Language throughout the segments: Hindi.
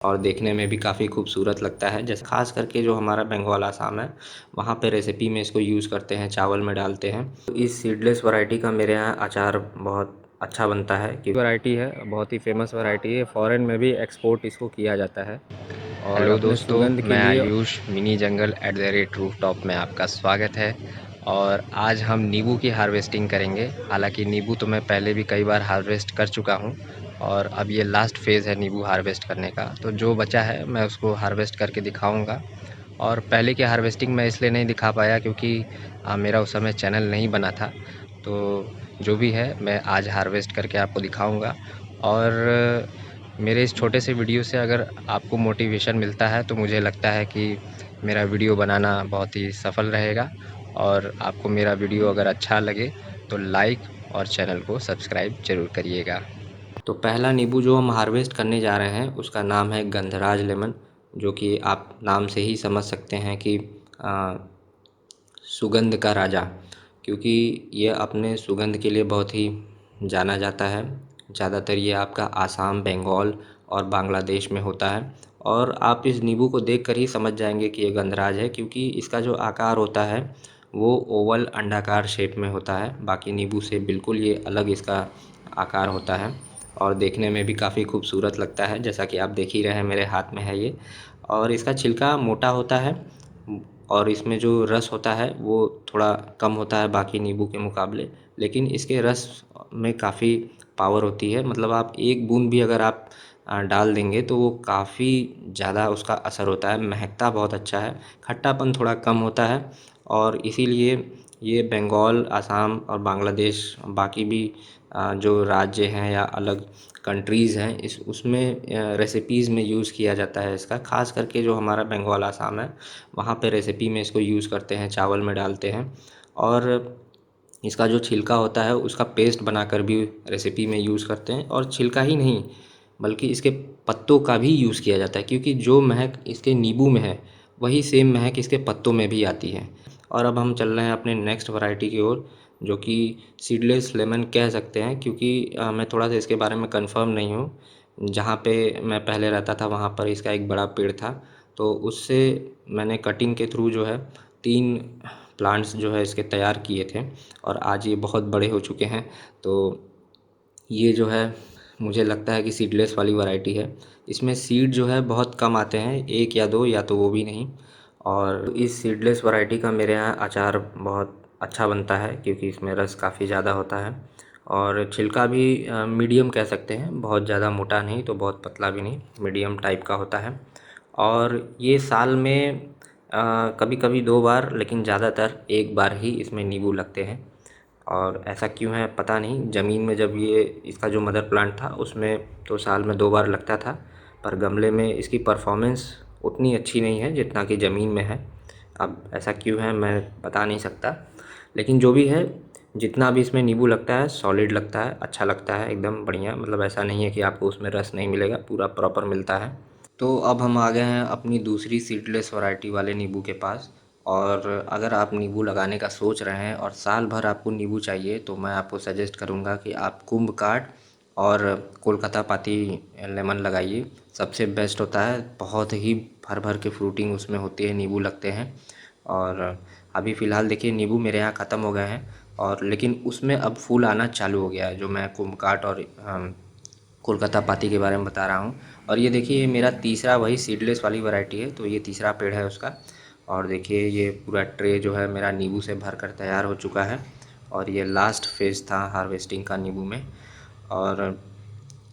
और देखने में भी काफ़ी खूबसूरत लगता है। जैसे ख़ास करके जो हमारा बंगाल आसाम है, वहाँ पे रेसिपी में इसको यूज़ करते हैं, चावल में डालते हैं। तो इस सीडलेस वैरायटी का मेरे यहाँ अचार बहुत अच्छा बनता है कि वैरायटी है, बहुत ही फेमस वैरायटी है। फ़ॉरेन में भी एक्सपोर्ट इसको किया जाता है और हेलो अपने दोस्तों, सुगंध के मैं लिए। आयुष मिनी जंगल @रूफटॉप में आपका स्वागत है। और आज हम नींबू की हार्वेस्टिंग करेंगे। हालांकि नींबू तो मैं पहले भी कई बार हार्वेस्ट कर चुका हूं और अब ये लास्ट फेज़ है नींबू हार्वेस्ट करने का। तो जो बचा है मैं उसको हार्वेस्ट करके दिखाऊंगा। और पहले की हार्वेस्टिंग मैं इसलिए नहीं दिखा पाया क्योंकि मेरा उस समय चैनल नहीं बना था। तो जो भी है मैं आज हार्वेस्ट करके आपको दिखाऊंगा। और मेरे इस छोटे से वीडियो से अगर आपको मोटिवेशन मिलता है तो मुझे लगता है कि मेरा वीडियो बनाना बहुत ही सफल रहेगा। और आपको मेरा वीडियो अगर अच्छा लगे तो लाइक और चैनल को सब्सक्राइब ज़रूर करिएगा। तो पहला नींबू जो हम हार्वेस्ट करने जा रहे हैं उसका नाम है गंधराज लेमन, जो कि आप नाम से ही समझ सकते हैं कि आ, सुगंध का राजा, क्योंकि ये अपने सुगंध के लिए बहुत ही जाना जाता है। ज़्यादातर ये आपका आसाम, बंगाल और बांग्लादेश में होता है। और आप इस नींबू को देखकर ही समझ जाएंगे कि ये गंधराज है, क्योंकि इसका जो आकार होता है वो ओवल अंडाकार शेप में होता है। बाकी नींबू से बिल्कुल ये अलग इसका आकार होता है और देखने में भी काफ़ी खूबसूरत लगता है, जैसा कि आप देख ही रहे हैं मेरे हाथ में है ये। और इसका छिलका मोटा होता है और इसमें जो रस होता है वो थोड़ा कम होता है बाकी नींबू के मुकाबले, लेकिन इसके रस में काफ़ी पावर होती है। मतलब आप एक बूंद भी अगर आप डाल देंगे तो वो काफ़ी ज़्यादा उसका असर होता है। महकता बहुत अच्छा है, खट्टापन थोड़ा कम होता है। और इसीलिए ये बंगाल, असम और बांग्लादेश, बाकी भी जो राज्य हैं या अलग कंट्रीज़ हैं, इस उसमें रेसिपीज़ में यूज़ किया जाता है इसका। ख़ास करके जो हमारा बंगाल, असम है, वहाँ पे रेसिपी में इसको यूज़ करते हैं, चावल में डालते हैं। और इसका जो छिलका होता है उसका पेस्ट बनाकर भी रेसिपी में यूज़ करते हैं। और छिलका ही नहीं, बल्कि इसके पत्तों का भी यूज़ किया जाता है, क्योंकि जो महक इसके नींबू में है वही सेम महक इसके पत्तों में भी आती है। और अब हम चल रहे हैं अपने नेक्स्ट वैरायटी की ओर, जो कि सीडलेस लेमन कह सकते हैं, क्योंकि मैं थोड़ा सा इसके बारे में कंफर्म नहीं हूँ। जहाँ पे मैं पहले रहता था वहाँ पर इसका एक बड़ा पेड़ था, तो उससे मैंने कटिंग के थ्रू जो है 3 प्लांट्स जो है इसके तैयार किए थे और आज ये बहुत बड़े हो चुके हैं। तो ये जो है मुझे लगता है कि सीडलेस वाली वैरायटी है। इसमें सीड जो है बहुत कम आते हैं, 1 या 2, या तो वो भी नहीं। और इस सीडलेस वैरायटी का मेरे यहाँ अचार बहुत अच्छा बनता है, क्योंकि इसमें रस काफ़ी ज़्यादा होता है। और छिलका भी मीडियम कह सकते हैं, बहुत ज़्यादा मोटा नहीं तो बहुत पतला भी नहीं, मीडियम टाइप का होता है। और ये साल में कभी कभी 2 बार, लेकिन ज़्यादातर 1 बार ही इसमें नींबू लगते हैं। और ऐसा क्यों है पता नहीं। ज़मीन में जब ये इसका जो मदर प्लांट था उसमें तो साल में 2 बार लगता था, पर गमले में इसकी परफॉर्मेंस उतनी अच्छी नहीं है जितना कि ज़मीन में है। अब ऐसा क्यों है मैं बता नहीं सकता, लेकिन जो भी है, जितना भी इसमें नींबू लगता है सॉलिड लगता है, अच्छा लगता है, एकदम बढ़िया। मतलब ऐसा नहीं है कि आपको उसमें रस नहीं मिलेगा, पूरा प्रॉपर मिलता है। तो अब हम आ गए हैं अपनी दूसरी सीडलेस वैरायटी वाले नींबू के पास। और अगर आप नींबू लगाने का सोच रहे हैं और साल भर आपको नींबू चाहिए, तो मैं आपको सजेस्ट करूंगा कि आप कुंभ काट और कोलकाता पाती लेमन लगाइए। सबसे बेस्ट होता है, बहुत ही भर भर के फ्रूटिंग उसमें होती है, नींबू लगते हैं। और अभी फ़िलहाल देखिए नींबू मेरे यहाँ ख़त्म हो गए हैं, और लेकिन उसमें अब फूल आना चालू हो गया है, जो मैं कुंभ काट और कोलकाता पाती के बारे में बता रहा हूँ। और ये देखिए ये मेरा तीसरा वही सीडलेस वाली वैरायटी है, तो ये तीसरा पेड़ है उसका। और देखिए ये पूरा ट्रे जो है मेरा नींबू से भर कर तैयार हो चुका है। और ये लास्ट फेज़ था हार्वेस्टिंग का नींबू में। और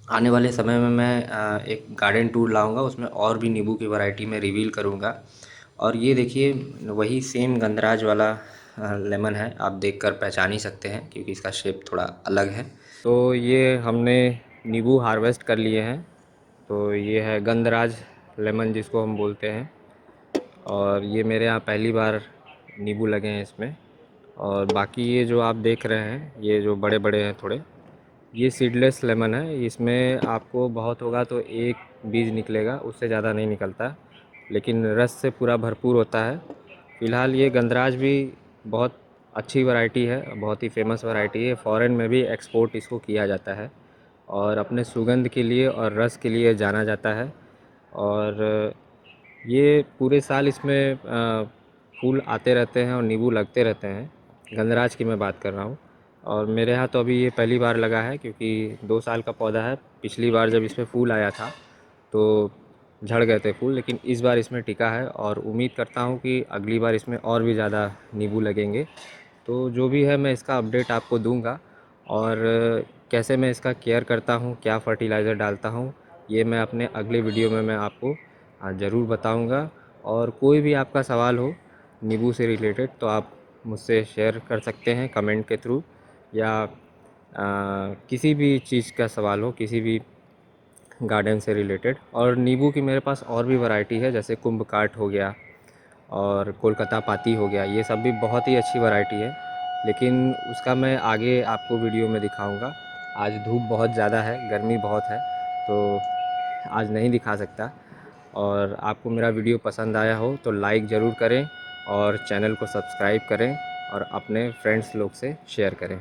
आने वाले समय में मैं एक गार्डन टूर लाऊंगा, उसमें और भी नींबू की वैरायटी में रिवील करूंगा। और ये देखिए वही सेम गंधराज वाला लेमन है, आप देखकर पहचान ही सकते हैं क्योंकि इसका शेप थोड़ा अलग है। तो ये हमने नींबू हार्वेस्ट कर लिए हैं। तो ये है गंधराज लेमन जिसको हम बोलते हैं। और ये मेरे यहाँ पहली बार नींबू लगे हैं इसमें। और बाकी ये जो आप देख रहे हैं ये जो बड़े बड़े हैं थोड़े, ये सीडलेस लेमन है। इसमें आपको बहुत होगा तो एक बीज निकलेगा, उससे ज़्यादा नहीं निकलता, लेकिन रस से पूरा भरपूर होता है। फ़िलहाल ये गंधराज भी बहुत अच्छी वैरायटी है, बहुत ही फेमस वैरायटी है। फ़ॉरेन में भी एक्सपोर्ट इसको किया जाता है और अपने सुगंध के लिए और रस के लिए जाना जाता है। और ये पूरे साल इसमें फूल आते रहते हैं और नींबू लगते रहते हैं। गंधराज की मैं बात कर रहा हूँ। और मेरे यहाँ तो अभी ये पहली बार लगा है, क्योंकि 2 साल का पौधा है। पिछली बार जब इसमें फूल आया था तो झड़ गए थे फूल, लेकिन इस बार इसमें टिका है और उम्मीद करता हूँ कि अगली बार इसमें और भी ज़्यादा नींबू लगेंगे। तो जो भी है मैं इसका अपडेट आपको दूंगा, और कैसे मैं इसका केयर करता हूँ, क्या फर्टिलाइज़र डालता हूँ, ये मैं अपने अगले वीडियो में मैं आपको ज़रूर बताऊंगा। और कोई भी आपका सवाल हो नींबू से रिलेटेड तो आप मुझसे शेयर कर सकते हैं कमेंट के थ्रू, या किसी भी चीज़ का सवाल हो, किसी भी गार्डन से रिलेटेड। और नींबू की मेरे पास और भी वैरायटी है, जैसे कुंभकाट हो गया और कोलकाता पाती हो गया, ये सब भी बहुत ही अच्छी वैरायटी है। लेकिन उसका मैं आगे आपको वीडियो में दिखाऊंगा। आज धूप बहुत ज़्यादा है, गर्मी बहुत है, तो आज नहीं दिखा सकता। और आपको मेरा वीडियो पसंद आया हो तो लाइक ज़रूर करें और चैनल को सब्सक्राइब करें और अपने फ्रेंड्स लोग से शेयर करें।